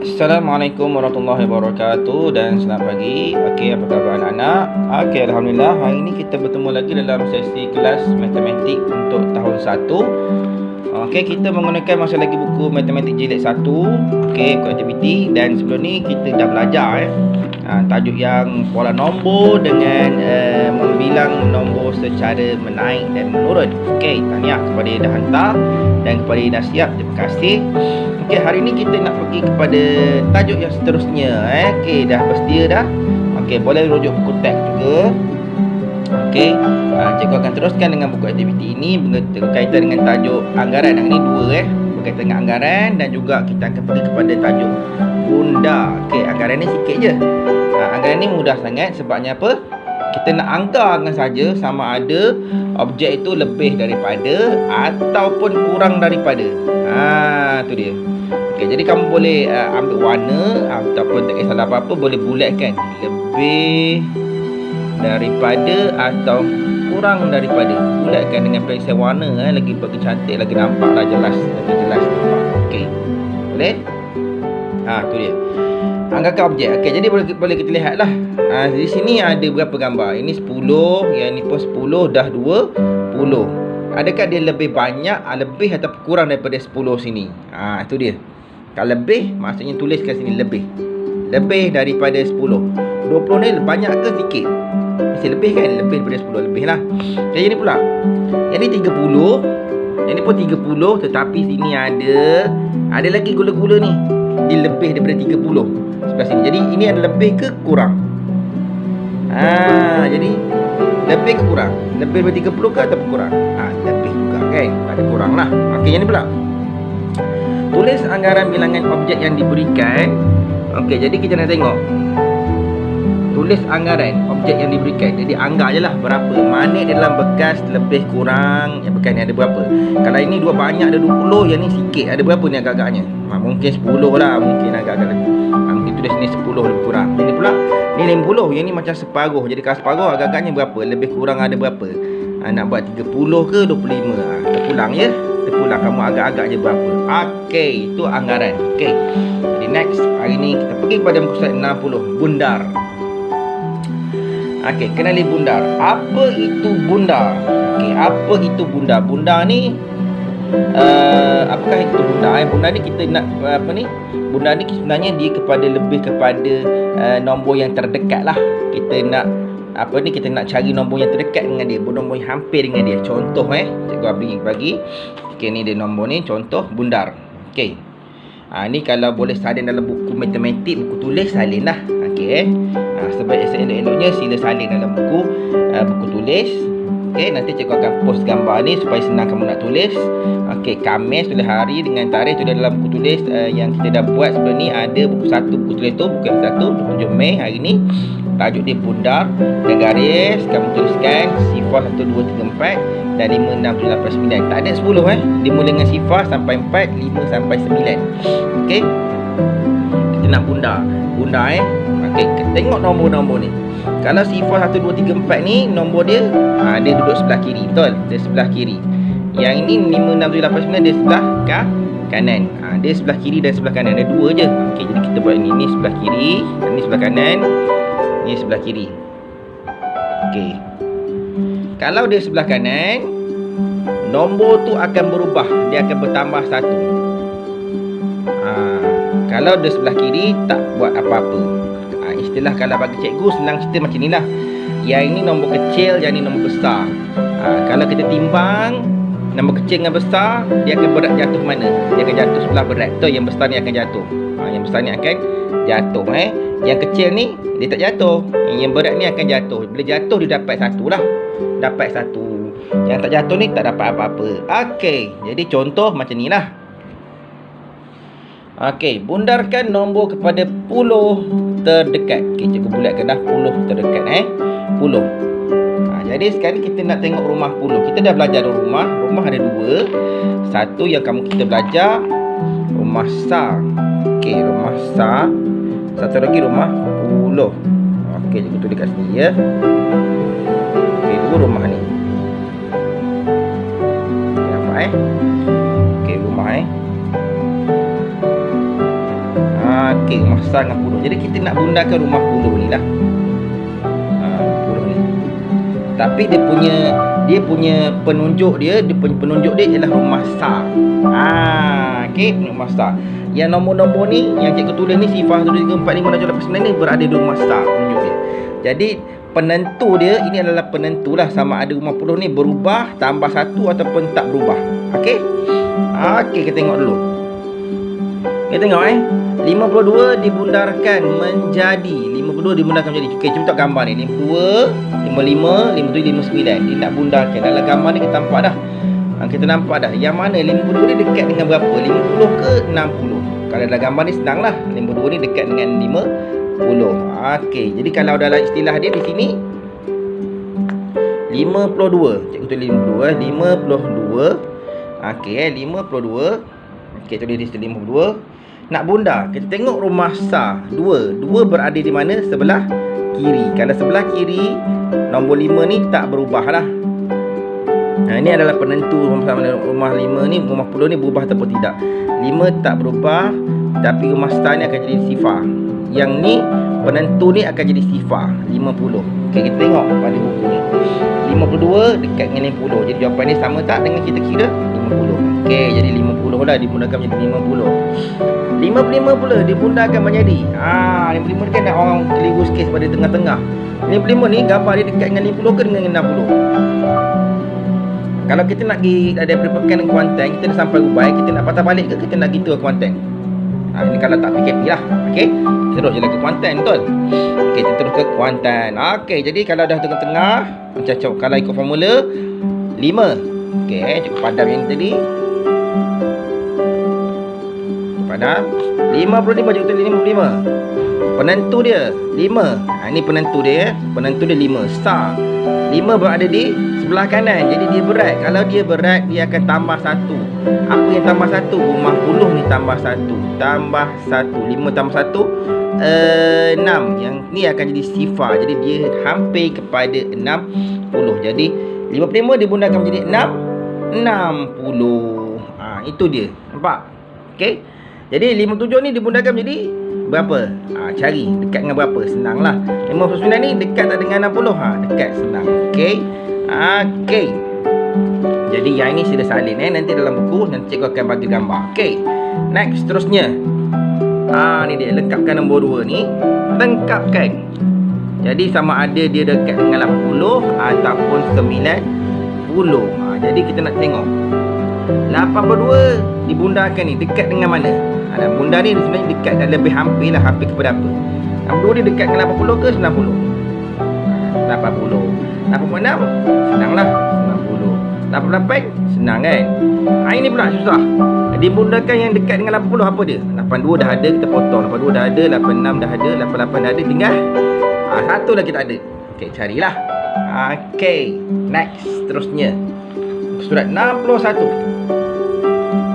Assalamualaikum warahmatullahi wabarakatuh dan selamat pagi. Okey, apa khabar anak-anak? Okey, alhamdulillah hari ini kita bertemu lagi dalam sesi kelas matematik untuk tahun 1. Okey, kita menggunakan masih lagi buku matematik jilid 1. Okey, aktiviti, dan sebelum ni kita dah belajar tajuk yang pola nombor dengan membilang nombor secara menaik dan menurun. Okey, tahniah kepada yang dah hantar dan kepada yang dah siap. Terima kasih. Okey, hari ni kita nak pergi kepada tajuk yang seterusnya. Okey, dah bersedia dah? Okey, boleh rujuk buku teks juga. Okey, cikgu akan teruskan dengan buku aktiviti ini berkaitan dengan tajuk anggaran. Yang ni dua berkaitan dengan anggaran, dan juga kita akan pergi kepada tajuk bundar. Okey, anggaran ni sikit je. Anggaran ni mudah sangat. Sebabnya apa? Kita nak anggarkan saja sama ada objek itu lebih daripada ataupun kurang daripada. Tu dia. Okey, jadi kamu boleh ambil warna ataupun tak kisahlah apa-apa, boleh bulatkan lebih daripada atau kurang daripada. Bulatkan dengan pensel warna lagi bagi cantik, lagi nampaklah jelas, lagi jelas nampak. Okey. Boleh? Tu dia. Anggarkan objek. Okey, jadi boleh kita lihatlah. Di sini ada berapa gambar? Ini 10, yang ni pun 10, dah 20. Adakah dia lebih banyak, lebih atau kurang daripada 10 sini? Itu dia. Kalau lebih, maksudnya tulis kat sini lebih. Lebih daripada 10. 20 ni banyak ke sikit? Mesti lebih kan? Lebih daripada 10, lebih lah. Jadi ni pula. Yang ni 30. Yang ni pun 30, tetapi sini ada lagi gula-gula ni. Dia lebih daripada 30 sebelah sini. Jadi ini ada lebih ke kurang? Jadi lebih ke kurang? Lebih daripada 30 ke atau kurang? Lebih juga kan? Ada kurang lah. Okey, yang ni pula. Tulis anggaran bilangan objek yang diberikan. Okey, jadi kita nak tengok. Tulis anggaran objek yang diberikan. Jadi anggar je lah berapa. Mana dalam bekas lebih kurang. Yang bekas ni ada berapa. Kalau ini dua banyak ada 20. Yang ni sikit. Ada berapa ni agak-agaknya? Mungkin 10 lah. Mungkin agak-agak mungkin tulis ni 10 lebih kurang. Ini pula ni 50. Yang ni macam separuh. Jadi kalau separuh agak-agaknya berapa? Lebih kurang ada berapa? Nak buat 30 ke 25? Terpulang ya. Terpulang. Kamu agak-agak je berapa. Okey, itu anggaran. Okey. Jadi next, hari ni kita pergi kepada muka surat 60. Bundar. Okey, kenali bundar. Apa itu bundar? Okey, apa itu bundar? Bundar ni apakah itu bundar? Bundar ni kita nak apa ni? Bundar ni sebenarnya dia lebih kepada nombor yang terdekat lah. Kita nak apa ni? Kita nak cari nombor yang terdekat dengan dia, nombor yang hampir dengan dia. Contoh cikgu bagi. Okey, ni dia nombor ni, contoh bundar. Okey. Ni kalau boleh salin dalam buku matematik, buku tulis, salin lah. Okey. Seelok-eloknya sila salin dalam buku tulis. Okey, nanti cikgu akan post gambar ni supaya senang kamu nak tulis. Okey, Khamis tulis hari dengan tarikh tulis dalam buku tulis yang kita dah buat sebelum ni. Ada buku 1, buku tulis tu, buku yang 1, 27 Mei hari ni. Tajuk dia bundar. Dan garis kamu tuliskan sifar 1, 2, 3, 4 dan 5, 6, 7, 8, 9. Tak ada 10 Dimulai dengan sifar sampai 4, 5 sampai 9. Okey. Kita nak bundar. Bundar Okey, tengok nombor-nombor ni. Kalau sifar 1, 2, 3, 4 ni nombor dia dia duduk sebelah kiri. Betul? Dia sebelah kiri. Yang ini 5, 6, 7, 8, 9 dia sebelah kanan. Dia sebelah kiri dan sebelah kanan. Ada dua je. Okey, jadi kita buat ni sebelah kiri, ni sebelah kanan, ni sebelah kiri. Okey. Kalau dia sebelah kanan, nombor tu akan berubah. Dia akan bertambah 1. Kalau dia sebelah kiri, tak buat apa-apa. Istilah kalau bagi cikgu senang cerita macam ni lah. Yang ini nombor kecil, yang ini nombor besar. Kalau kita timbang nombor kecil dengan besar, dia akan berat jatuh mana? Dia akan jatuh sebelah berat. Betul, yang besar ni akan jatuh. Yang besar ni akan jatuh. Yang kecil ni dia tak jatuh. Yang berat ni akan jatuh. Bila jatuh dia dapat 1 lah. Dapat 1. Yang tak jatuh ni tak dapat apa-apa. Okey, jadi contoh macam ni lah. Okey, bundarkan nombor kepada 10 terdekat. Okey, cikgu bulatkan dah 10 terdekat 10. Jadi sekarang kita nak tengok rumah 10. Kita dah belajar rumah. Rumah ada 2. Satu yang kita belajar rumah sar. Okey, rumah sar. Satu lagi rumah 10. Okey, cikgu tulis kat sini ya. Okey, 2 rumah ni. Nampak Okey, rumah Okey, rumah star dengan puluh. Jadi kita nak bundarkan rumah puluh ni lah. Puluh ni. Tapi dia punya penunjuk dia ialah rumah star. Okey, rumah star. Yang nombor-nombor ni yang cikgu tulis ni sifar 1 2 3 4 5 6 7 8 9 ni berada di rumah star penunjuk dia. Jadi penentu dia ini adalah penentu lah sama ada rumah puluh ni berubah tambah 1 ataupun tak berubah. Okey. Okey, kita tengok dulu. Kita tengok 52 dibundarkan menjadi okey, cuba tengok gambar ni. 52, 55, 57, 59. Dia nak bundarkan. Dalam gambar ni kita nampak dah. Kita nampak dah. Yang mana 52 ni dekat dengan berapa? 50 ke 60? Kalau dalam gambar ni senang lah. 52 ni dekat dengan 50. Okey, jadi kalau dalam istilah dia di sini 52. Cikgu tulis 52. Okey, 52. Okey, tulis di situ 52. Nak bundar, kita tengok rumah star 2 berada di mana? Sebelah kiri. Kalau sebelah kiri, nombor 5 ni tak berubah lah. Ini adalah penentu rumah 5 ni, rumah 10 ni berubah ataupun tidak. 5 tak berubah, tapi rumah star ni akan jadi sifar. Yang ni penentu ni akan jadi sifar 50. Okey, kita tengok pada buku ni. 52 dekat dengan 50. Jadi jawapan ni sama tak dengan kita kira 50. Okey, jadi 50 lah dibundarkan menjadi 50. 55 pula dibundarkan menjadi 55 ni kan orang keliru sikit pada tengah-tengah. 55 ni gambar dia dekat dengan 50 ke dengan 60? Kalau kita nak pergi daripada Pekan ke Kuantan, kita dah sampai Ubay, kita nak patah balik ke kita nak gitu ke Kuantan? Ini kalau tak PKP lah. Okey, terus je lah ke Kuantan, betul? Okey, kita terus ke Kuantan. Okey, jadi kalau dah tengah-tengah macam kalau ikut formula 5. Okey, cukup padam yang tadi. Padam 55, cukup 55. Penentu dia 5. Ini penentu dia. Penentu dia 5. Star 5 berada di sebelah kanan. Jadi dia berat. Kalau dia berat, dia akan tambah 1. Apa yang tambah 1? Rumah puluh ni tambah 1. Tambah 1. 5 tambah 1 6. Yang ni akan jadi sifar. Jadi dia hampir kepada 60. Jadi 55 dibundarkan menjadi 60. Itu dia. Nampak? Okey. Jadi 57 ni dibundarkan menjadi berapa? Cari dekat dengan berapa? Senang lah. 59 ni dekat tak dengan 60? Dekat, senang. Okey. Okey. Jadi yang ini sila salin nanti dalam buku nanti cikgu akan bagi gambar. Okey. Next, seterusnya. Ni dia lengkapkan nombor 2 ni. Lengkapkan. Jadi sama ada dia dekat dengan 80 ataupun 90. Jadi kita nak tengok 82 dibundarkan ni dekat dengan mana? Dan bundar ni sebenarnya dekat dan lebih hampir lah, hampir kepada apa? 62 ni dekat dengan 80 ke 90? 80. 86 senang lah, 90. 88 senang kan? Ini pula susah. Dibundarkan yang dekat dengan 80 apa dia? 82 dah ada, kita potong. 82 dah ada, 86 dah ada, 88 dah ada, tinggal satu dah kita ada. Okey, carilah. Okey, next, terusnya surat 61.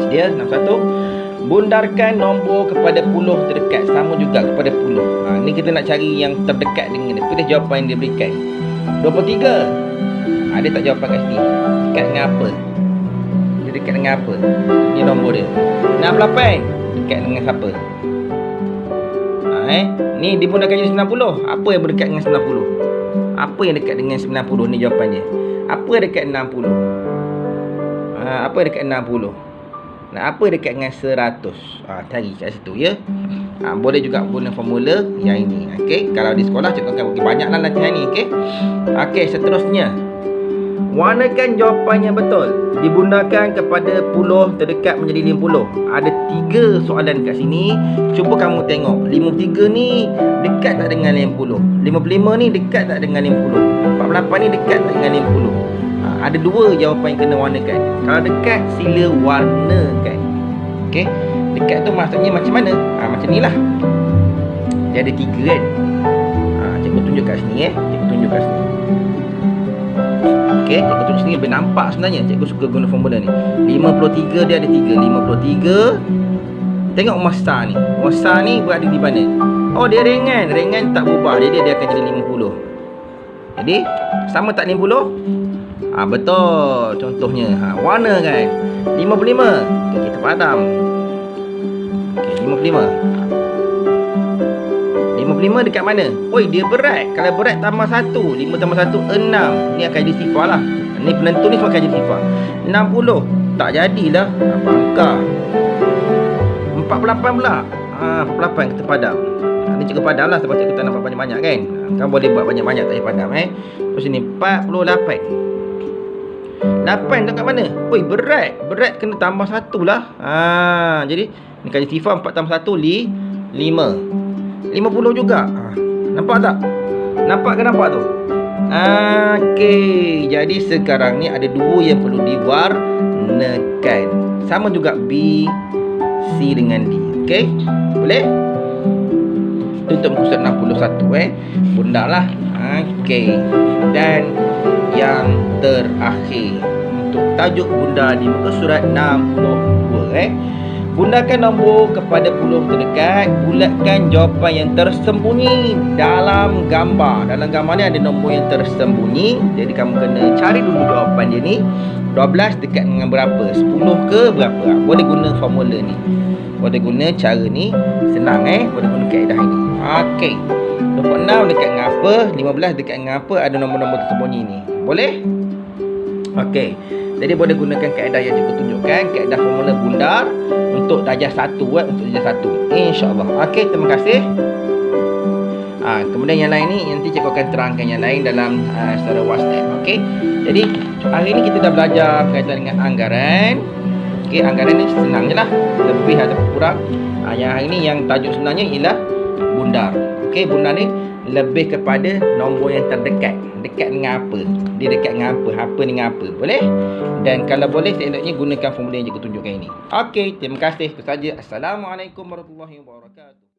Sedia 61. Bundarkan nombor kepada puluh terdekat. Sama juga kepada puluh. Ni kita nak cari yang terdekat dengan dia. Pilih jawapan yang dia berikan. 23. Dia tak jawapan kat sini. Dekat dengan apa? Dia dekat dengan apa? Ni nombor dia. 68. Dekat dengan siapa? Ni dibundarkan jadi 90. Apa yang berdekat dengan 90? Apa yang dekat dengan 90? Ni jawapannya. Apa yang dekat 60? Apa yang dekat 60? Apa dekat dengan 100? Cari kat situ ya. Boleh juga guna formula yang ini. Okey, kalau di sekolah cikgu akan bagi banyaklah latihan ni. Okey. Okey, seterusnya. Warnakan jawapan yang betul. Dibundarkan kepada puluh terdekat menjadi 50. Ada 3 soalan kat sini. Cuba kamu tengok. 53 ni dekat tak dengan 50? 55 ni dekat tak dengan 50? 48 ni dekat tak dengan 50? Ada 2 jawapan yang kena warnakan. Kalau dekat, sila warnakan. Okey. Dekat tu maksudnya macam mana? Macam ni lah. Dia ada 3 kan. Cikgu tunjuk kat sini Cikgu tunjuk kat sini. Okey, cikgu tunjuk sini lebih nampak sebenarnya. Cikgu suka guna formula ni. 53 dia ada 3. 53. Tengok rumah star ni. Rumah star ni berada di mana? Dia ringan. Ringan tak berubah. Jadi dia akan jadi 50. Jadi, sama tak 50? Betul. Contohnya warna kan 55. Okay, kita padam. Okay, 55. 55 dekat mana? Oi, dia berat. Kalau berat tambah 1, 5 tambah 1 6. Ni akan jadi sifar lah. Ni penentu ni semua akan jadi sifar. 60 tak jadilah. Apa angka? 48 pula. 48 kita padam. Ni cikgu padam lah sebab cikgu tak nampak banyak-banyak kan. Kan boleh buat banyak-banyak tak payah padam Terus ni 48. 8 dekat mana? Oi, berat. Berat kena tambah 1 lah. Jadi ni kali sifar 4 tambah 1 5. 50 juga. Nampak tak? Nampak ke nampak tu? Okey. Jadi sekarang ni ada 2 yang perlu diwarnakan. Sama juga B, C dengan D. Okey? Boleh? Itu untuk muka surat 61 bunda lah. Okey. Dan yang terakhir untuk tajuk bunda di muka surat 62 Gundakan nombor kepada puluh terdekat. Bulatkan jawapan yang tersembunyi dalam gambar. Dalam gambar ni ada nombor yang tersembunyi. Jadi kamu kena cari dulu jawapan dia ni. 12 dekat dengan berapa? 10 ke berapa? Boleh guna formula ni. Boleh guna cara ni. Senang boleh guna kaedah ini. Okey. 26 dekat dengan apa? 15 dekat dengan apa? Ada nombor-nombor tersembunyi ni. Boleh? Okey. Jadi boleh gunakan kaedah yang cikgu tunjukkan, kaedah formula bundar untuk darjah 1 untuk darjah 1. InsyaAllah. Okey, terima kasih. Kemudian yang lain ni nanti cikgu akan terangkan yang lain dalam secara WhatsApp. Okey. Jadi hari ni kita dah belajar berkaitan dengan anggaran. Okey, anggaran ni senang je lah. Lebih atau kurang. Yang hari ni yang tajuk sebenarnya ialah bundar. Okey, bundar ni lebih kepada nombor yang terdekat. Dekat dengan apa? Dia dekat dengan apa? Apa dengan apa? Boleh? Dan kalau boleh, seeloknya gunakan formula yang cikgu tunjukkan ini. Okey, terima kasih. Itu saja. Assalamualaikum warahmatullahi wabarakatuh.